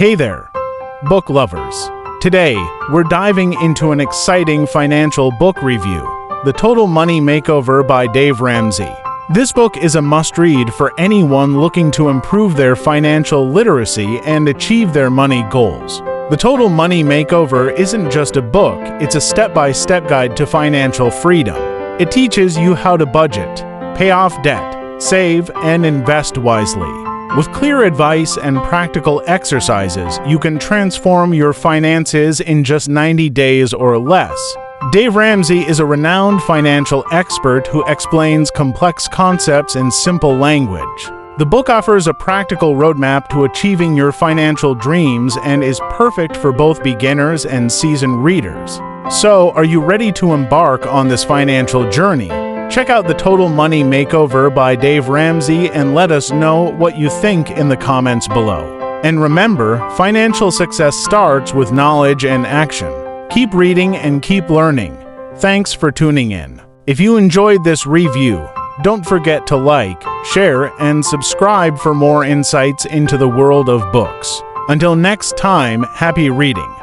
Hey there, book lovers. Today, we're diving into an exciting financial book review, The Total Money Makeover by Dave Ramsey. This book is a must-read for anyone looking to improve their financial literacy and achieve their money goals. The Total Money Makeover isn't just a book, it's a step-by-step guide to financial freedom. It teaches you how to budget, pay off debt, save, and invest wisely. With clear advice and practical exercises, you can transform your finances in just 90 days or less. Dave Ramsey is a renowned financial expert who explains complex concepts in simple language. The book offers a practical roadmap to achieving your financial dreams and is perfect for both beginners and seasoned readers. So, are you ready to embark on this financial journey? Check out The Total Money Makeover by Dave Ramsey and let us know what you think in the comments below. And remember, financial success starts with knowledge and action. Keep reading and keep learning. Thanks for tuning in. If you enjoyed this review, don't forget to like, share, and subscribe for more insights into the world of books. Until next time, happy reading.